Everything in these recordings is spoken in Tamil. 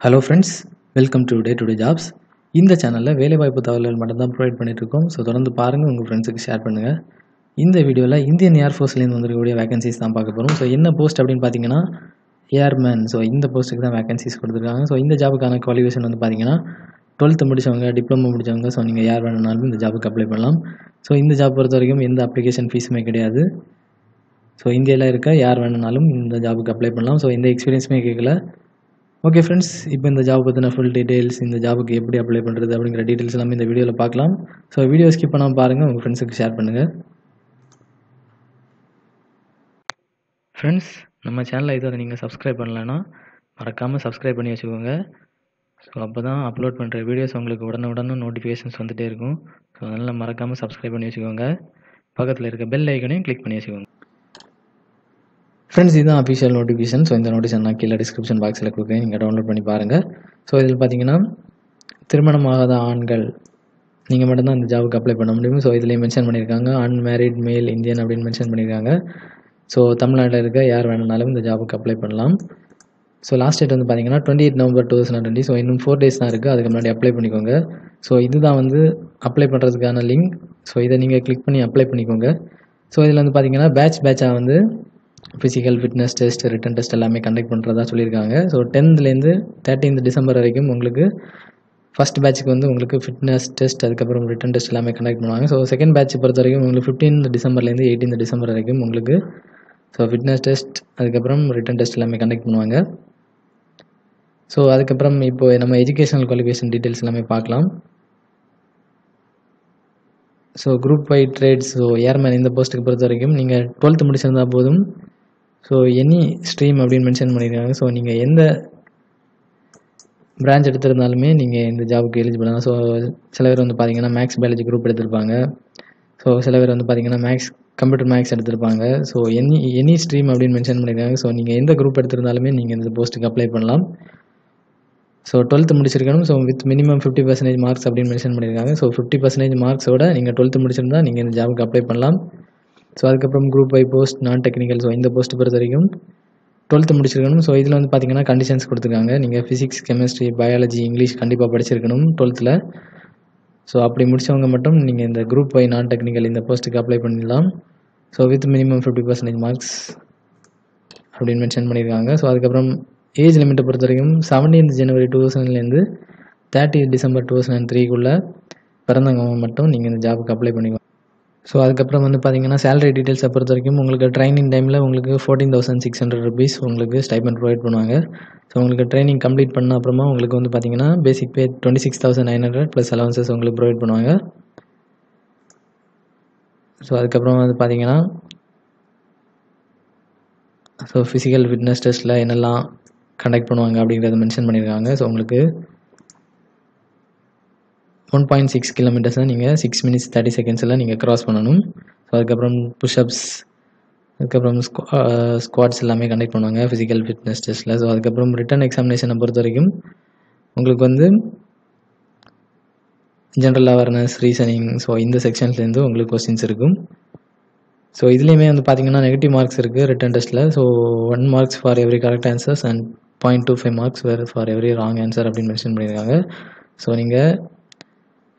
Hello friends, welcome to day today jobs. இந்த சேனலில் வேலைவாய்ப்பு தகவல்கள் மட்டும்தான் ப்ரொவைட் பண்ணிகிட்ருக்கோம். ஸோ தொடர்ந்து பாருங்கள், உங்கள் ஃப்ரெண்ட்ஸுக்கு ஷேர் பண்ணுங்கள். இந்த வீடியோவில் இந்தியன் ஏர்ஃபோர்ஸ்லேருந்து வந்திருக்கக்கூடிய வேகன்சிஸ் தான் பார்க்க போகிறோம். ஸோ என்ன போஸ்ட் அப்படின்னு பார்த்தீங்கன்னா ஏர்மேன். ஸோ இந்த போஸ்ட்டுக்கு தான் வேகன்சிஸ் கொடுத்துருக்காங்க. ஸோ இந்த ஜாபுக்கான குவாலிஃபிகேஷன் வந்து பார்த்தீங்கன்னா 12th முடித்தவங்க, டிப்ளமோ முடித்தவங்க, ஸோ நீங்கள் யார் வேணுனாலும் இந்த ஜாபுக்கு அப்ளை பண்ணலாம். ஸோ இந்த ஜாப் பொறுத்த வரைக்கும் எந்த அப்ளிகேஷன் ஃபீஸுமே கிடையாது. ஸோ இந்தியாவில் இருக்க யார் வேணுனாலும் இந்த ஜாபுக்கு அப்ளை பண்ணலாம். ஸோ எந்த எக்ஸ்பீரியன்ஸுமே கேட்கல. ஓகே ஃப்ரெண்ட்ஸ், இப்போ இந்த ஜாப் பற்றின ஃபுல் டீட்டெயில்ஸ், இந்த ஜாபுக்கு எப்படி அப்ளை பண்ணுறது அப்படிங்கிற டீட்டெயில்ஸ் எல்லாமே இந்த வீடியோவில் பார்க்கலாம். ஸோ வீடியோ ஸ்கிப் பண்ணாமல் பாருங்கள், உங்கள் ஃப்ரெண்ட்ஸுக்கு ஷேர் பண்ணுங்கள். ஃப்ரெண்ட்ஸ், நம்ம சேனலை இதுவரை நீங்கள் சப்ஸ்கிரைப் பண்ணலைன்னா மறக்காமல் சப்ஸ்கிரைப் பண்ணி வச்சுக்கோங்க. ஸோ அப்போ தான் அப்லோட் பண்ணுற வீடியோஸ் உங்களுக்கு உடனுக்குடன் நோட்டிஃபிகேஷன்ஸ் வந்துகிட்டே இருக்கும். ஸோ அதனால் மறக்காமல் சப்ஸ்கிரைப் பண்ணி வச்சுக்கோங்க. பக்கத்தில் இருக்க பெல் ஐக்கனையும் கிளிக் பண்ணி வச்சுக்கோங்க. ஃப்ரெண்ட்ஸ், இதுதான் அஃபிஷியல் நோட்டிஃபிகேஷன். ஸோ இந்த நோட்டிஃபிகேஷன் நான் கீழே டிஸ்கிரிப்ஷன் பாக்ஸில் கொடுக்குறேன், நீங்கள் டவுன்லோட் பண்ணி பாருங்கள். ஸோ இதில் பார்த்தீங்கன்னா திருமணமாகாத ஆண்கள் நீங்கள் மட்டும்தான் இந்த ஜாபுக்கு அப்ளை பண்ண முடியும். ஸோ இதில் மென்ஷன் பண்ணியிருக்காங்க அன்மேரிட் மேல் இந்தியன் அப்படின்னு மென்ஷன் பண்ணியிருக்காங்க. ஸோ தமிழ்நாட்டில் இருக்க யார் வேணுனாலும் இந்த ஜாபுக்கு அப்ளை பண்ணலாம். ஸோ லாஸ்ட் டேட் வந்து பார்த்தீங்கன்னா 28 November 2020. ஸோ இன்னும் 4 days தான் இருக்குது, அதுக்கு முன்னாடி அப்ளை பண்ணிக்கோங்க. ஸோ இதுதான் வந்து அப்ளை பண்ணுறதுக்கான லிங்க். ஸோ இதை நீங்கள் கிளிக் பண்ணி அப்ளை பண்ணிக்கோங்க. ஸோ இதில் வந்து பார்த்தீங்கன்னா பேட்சாக வந்து physical fitness test, return test எல்லாமே கண்டக்ட் பண்ணுறதா சொல்லியிருக்காங்க. ஸோ 10th December December வரைக்கும் உங்களுக்கு ஃபஸ்ட் பேட்சுக்கு வந்து உங்களுக்கு ஃபிட்னஸ் டெஸ்ட், அதுக்கப்புறம் ரிட்டன் டெஸ்ட் எல்லாமே கண்டக்ட் பண்ணுவாங்க. ஸோ செகண்ட் பேட்ச் பொறுத்த வரைக்கும் உங்களுக்கு 15th December 18th December வரைக்கும் உங்களுக்கு ஸோ ஃபிட்னஸ் டெஸ்ட், அதுக்கப்புறம் ரிட்டன் டெஸ்ட் எல்லாமே கண்டக்ட் பண்ணுவாங்க. ஸோ அதுக்கப்புறம் இப்போ நம்ம எஜுகேஷனல் குவாலிஃபிகேஷன் டீட்டெயில்ஸ் எல்லாமே பார்க்கலாம். So group 5 trades. So airman இந்த போஸ்ட்டுக்கு பொறுத்த வரைக்கும் நீங்கள் 12th முடிச்சிருந்தா போதும். ஸோ எனி ஸ்ட்ரீம் அப்படின்னு மென்ஷன் பண்ணியிருக்காங்க. ஸோ நீங்கள் எந்த பிரான்ச் எடுத்திருந்தாலுமே நீங்கள் இந்த ஜாபுக்கு எலிஜிபிள் தான். ஸோ சில பேர் வந்து பார்த்தீங்கன்னா மேக்ஸ் பயாலஜி குரூப் எடுத்திருப்பாங்க. ஸோ சில பேர் வந்து பார்த்தீங்கன்னா கம்ப்யூட்டர் மேக்ஸ் எடுத்திருப்பாங்க. ஸோ எனி ஸ்ட்ரீம் அப்படின்னு மென்ஷன் பண்ணியிருக்காங்க. ஸோ நீங்கள் எந்த குரூப் எடுத்திருந்தாலுமே நீங்கள் இந்த போஸ்ட்டுக்கு அப்ளை பண்ணலாம். ஸோ 12th முடிச்சிருக்கணும். ஸோ வித் மினிமம் 50% மார்க்ஸ் அப்படின்னு மென்ஷன் பண்ணியிருக்காங்க. ஸோ 50% மார்க்ஸோட நீங்கள் 12th முடிச்சிருந்தா நீங்கள் இந்த ஜாபுக்கு அப்ளை பண்ணலாம். ஸோ அதுக்கப்புறம் குரூப் 5 போஸ்ட் நான் டெக்னிக்கல். ஸோ இந்த போஸ்ட் பொறுத்த வரைக்கும் 12th முடிச்சிருக்கணும். ஸோ இதில் வந்து பார்த்தீங்கன்னா கண்டிஷன்ஸ் கொடுத்துருக்காங்க. நீங்கள் ஃபிசிக்ஸ், கெமிஸ்ட்ரி, பயாலஜி, இங்கிலீஷ் கண்டிப்பாக படிச்சிருக்கணும் 12th. ஸோ அப்படி முடித்தவங்க மட்டும் நீங்கள் இந்த குரூப் 5 நான் டெக்னிக்கல் இந்த போஸ்ட்டுக்கு அப்ளை பண்ணிடலாம். ஸோ வித் மினிமம் 50% மார்க்ஸ் அப்படின்னு மென்ஷன் பண்ணியிருக்காங்க. ஸோ அதுக்கப்புறம் ஏஜ் லிமிட்டை பொறுத்த வரைக்கும் 17th January 2000 30th December 2003 பிறந்தவங்க மட்டும் நீங்கள் இந்த ஜாபுக்கு அப்ளை பண்ணிக்கலாம். ஸோ அதுக்கப்புறம் வந்து பார்த்தீங்கன்னா சேலரி டீட்டெயில்ஸை பொறுத்த வரைக்கும் உங்களுக்கு ட்ரைனிங் டைமில் உங்களுக்கு 14,600 rupees உங்களுக்கு ஸ்டைபண்ட் ப்ரொவைட் பண்ணுவாங்க. ஸோ உங்களுக்கு ட்ரைனிங் கம்ப்ளீட் பண்ண அப்புறமா உங்களுக்கு வந்து பார்த்தீங்கன்னா பேசிக் பே 26,900 ப்ளஸ் அலவன்சஸ் உங்களுக்கு ப்ரொவைட் பண்ணுவாங்க. ஸோ அதுக்கப்புறம் வந்து பார்த்தீங்கன்னா ஸோ ஃபிசிக்கல் ஃபிட்னஸ் டெஸ்ட்டில் என்னெல்லாம் கண்டக்ட் பண்ணுவாங்க அப்படிங்கிறத மென்ஷன் பண்ணியிருக்காங்க. ஸோ உங்களுக்கு 1.6 kilometers நீங்கள் 6 minutes 30 seconds நீங்கள் க்ராஸ் பண்ணணும். ஸோ அதுக்கப்புறம் புஷ்அப்ஸ், அதுக்கப்புறம் ஸ்குவாட்ஸ் எல்லாமே கண்டக்ட் பண்ணுவாங்க ஃபிசிக்கல் ஃபிட்னஸ் டெஸ்ட்டில். ஸோ அதுக்கப்புறம் ரிட்டன் எக்ஸாமினேஷனை பொறுத்த வரைக்கும் உங்களுக்கு வந்து ஜென்ரல் அவேர்னஸ், ரீசனிங், ஸோ இந்த செக்ஷன்ஸ்லேருந்து உங்களுக்கு கொஸ்டின்ஸ் இருக்கும். ஸோ இதுலேயுமே வந்து பார்த்தீங்கன்னா நெகட்டிவ் மார்க்ஸ் இருக்குது ரிட்டன் டெஸ்ட்டில். So 1 marks for every correct answers and 0.25 marks for every wrong answer அப்படின்னு மென்ஷன் பண்ணியிருக்காங்க. ஸோ நீங்கள்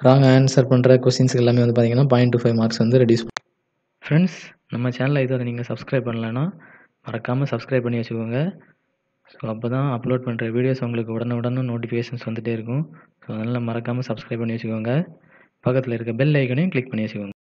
ராங் ஆன்சர் பண்ணுற கொஸ்டின்ஸுக்கு எல்லாமே வந்து பார்த்தீங்கன்னா 0.25 marks வந்து ரெடியூஸ். ஃப்ரெண்ட்ஸ், நம்ம சேனலை இதுவரை நீங்கள் சப்ஸ்கிரைப் பண்ணலைன்னா மறக்காமல் சப்ஸ்கிரைப் பண்ணி வச்சுக்கோங்க. ஸோ அப்போ தான் அப்லோட் பண்ணுற வீடியோஸ் உங்களுக்கு உடனுக்குடன் நோட்டிஃபிகேஷன்ஸ் வந்துகிட்டே இருக்கும். ஸோ அதனால் மறக்காமல் சப்ஸ்கிரைப் பண்ணி வச்சுக்கோங்க. பக்கத்தில் இருக்க பெல் ஐக்கனையும் கிளிக் பண்ணி வச்சுக்கோங்க.